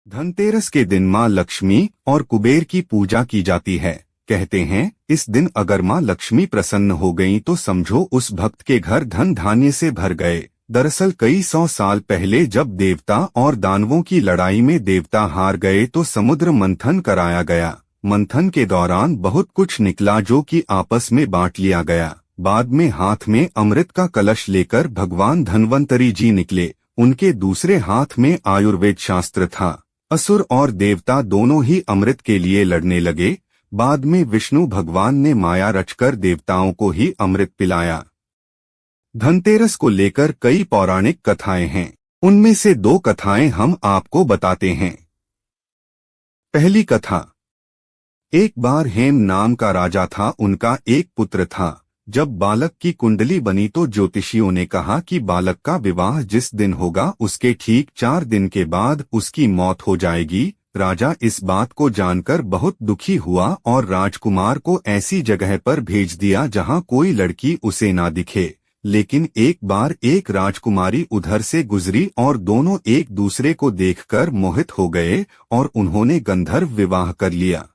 धनतेरस के दिन माँ लक्ष्मी और कुबेर की पूजा की जाती है। कहते हैं इस दिन अगर माँ लक्ष्मी प्रसन्न हो गईं तो समझो उस भक्त के घर धन धान्य से भर गए। दरअसल कई सौ साल पहले जब देवता और दानवों की लड़ाई में देवता हार गए तो समुद्र मंथन कराया गया। मंथन के दौरान बहुत कुछ निकला जो कि आपस में बांट लिया गया। बाद में हाथ में अमृत का कलश लेकर भगवान धन्वंतरी जी निकले। उनके दूसरे हाथ में आयुर्वेद शास्त्र था। असुर और देवता दोनों ही अमृत के लिए लड़ने लगे। बाद में विष्णु भगवान ने माया रचकर देवताओं को ही अमृत पिलाया। धनतेरस को लेकर कई पौराणिक कथाएं हैं। उनमें से दो कथाएं हम आपको बताते हैं। पहली कथा। एक बार हेम नाम का राजा था। उनका एक पुत्र था। जब बालक की कुंडली बनी तो ज्योतिषियों ने कहा कि बालक का विवाह जिस दिन होगा उसके ठीक 4 दिन के बाद उसकी मौत हो जाएगी। राजा इस बात को जानकर बहुत दुखी हुआ और राजकुमार को ऐसी जगह पर भेज दिया जहां कोई लड़की उसे ना दिखे। लेकिन एक बार एक राजकुमारी उधर से गुजरी और दोनों एक दूसरे को देखकर मोहित हो गए और उन्होंने गंधर्व विवाह कर लिया।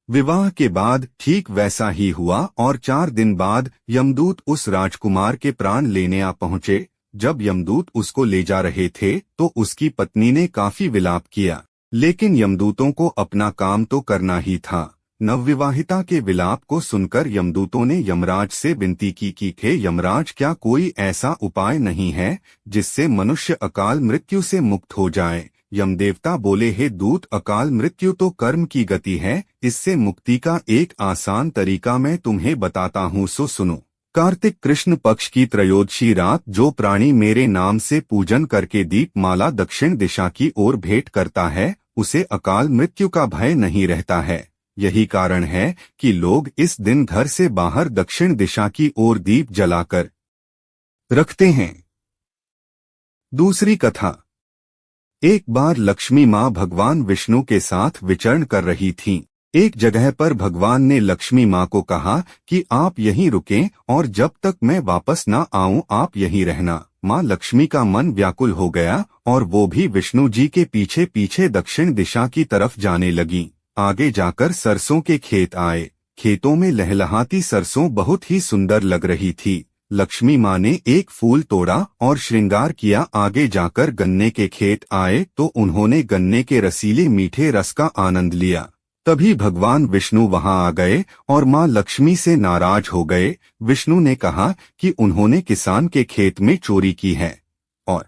विवाह के बाद ठीक वैसा ही हुआ और 4 दिन बाद यमदूत उस राजकुमार के प्राण लेने आ पहुंचे। जब यमदूत उसको ले जा रहे थे तो उसकी पत्नी ने काफी विलाप किया, लेकिन यमदूतों को अपना काम तो करना ही था। नवविवाहिता के विलाप को सुनकर यमदूतों ने यमराज से विनती की कि हे यमराज, क्या कोई ऐसा उपाय नहीं है जिससे मनुष्य अकाल मृत्यु से मुक्त हो जाए। यमदेवता बोले, हे दूत, अकाल मृत्यु तो कर्म की गति है। इससे मुक्ति का एक आसान तरीका मैं तुम्हें बताता हूँ, सो सुनो। कार्तिक कृष्ण पक्ष की त्रयोदशी रात जो प्राणी मेरे नाम से पूजन करके दीप माला दक्षिण दिशा की ओर भेंट करता है उसे अकाल मृत्यु का भय नहीं रहता है। यही कारण है कि लोग इस दिन घर से बाहर दक्षिण दिशा की ओर दीप जलाकर रखते हैं। दूसरी कथा। एक बार लक्ष्मी माँ भगवान विष्णु के साथ विचरण कर रही थीं। एक जगह पर भगवान ने लक्ष्मी माँ को कहा कि आप यहीं रुकें और जब तक मैं वापस न आऊं आप यहीं रहना। माँ लक्ष्मी का मन व्याकुल हो गया और वो भी विष्णु जी के पीछे पीछे दक्षिण दिशा की तरफ जाने लगी। आगे जाकर सरसों के खेत आए। खेतों में लहलहाती सरसों बहुत ही सुंदर लग रही थी। लक्ष्मी माँ ने एक फूल तोड़ा और श्रृंगार किया। आगे जाकर गन्ने के खेत आए तो उन्होंने गन्ने के रसीले मीठे रस का आनंद लिया। तभी भगवान विष्णु वहां आ गए और माँ लक्ष्मी से नाराज हो गए। विष्णु ने कहा कि उन्होंने किसान के खेत में चोरी की है और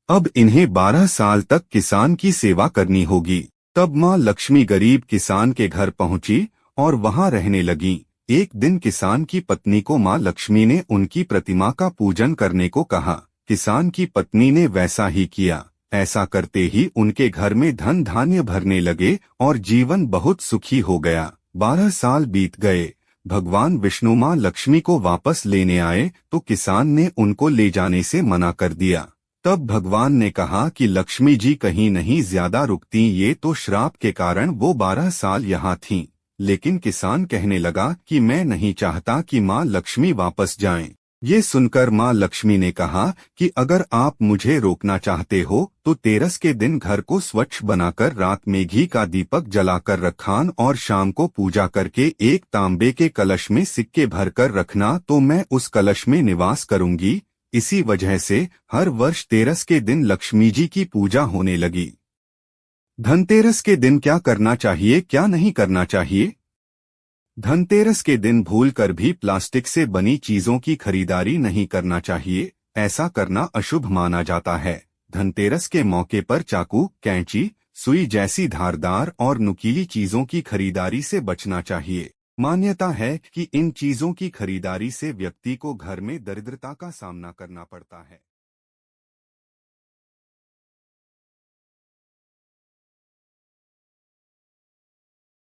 अब इन्हें 12 साल तक किसान की सेवा करनी होगी। तब माँ लक्ष्मी गरीब किसान के घर पहुंची और वहां रहने लगी। एक दिन किसान की पत्नी को माँ लक्ष्मी ने उनकी प्रतिमा का पूजन करने को कहा। किसान की पत्नी ने वैसा ही किया। ऐसा करते ही उनके घर में धन धान्य भरने लगे और जीवन बहुत सुखी हो गया। 12 साल बीत गए। भगवान विष्णु माँ लक्ष्मी को वापस लेने आए तो किसान ने उनको ले जाने से मना कर दिया। तब भगवान ने कहा कि लक्ष्मी जी कहीं नहीं ज्यादा रुकती, ये तो श्राप के कारण वो 12 साल यहाँ थीं। लेकिन किसान कहने लगा कि मैं नहीं चाहता कि माँ लक्ष्मी वापस जाएं। ये सुनकर माँ लक्ष्मी ने कहा कि अगर आप मुझे रोकना चाहते हो तो तेरस के दिन घर को स्वच्छ बनाकर रात में घी का दीपक जलाकर रखान और शाम को पूजा करके एक तांबे के कलश में सिक्के भरकर रखना, तो मैं उस कलश में निवास करूंगी। इसी वजह से हर वर्ष तेरस के दिन लक्ष्मी जी की पूजा होने लगी। धनतेरस के दिन क्या करना चाहिए, क्या नहीं करना चाहिए? धनतेरस के दिन भूलकर भी प्लास्टिक से बनी चीजों की खरीदारी नहीं करना चाहिए। ऐसा करना अशुभ माना जाता है। धनतेरस के मौके पर चाकू, कैंची, सुई जैसी धारदार और नुकीली चीजों की खरीदारी से बचना चाहिए। मान्यता है कि इन चीजों की खरीदारी से व्यक्ति को घर में दरिद्रता का सामना करना पड़ता है।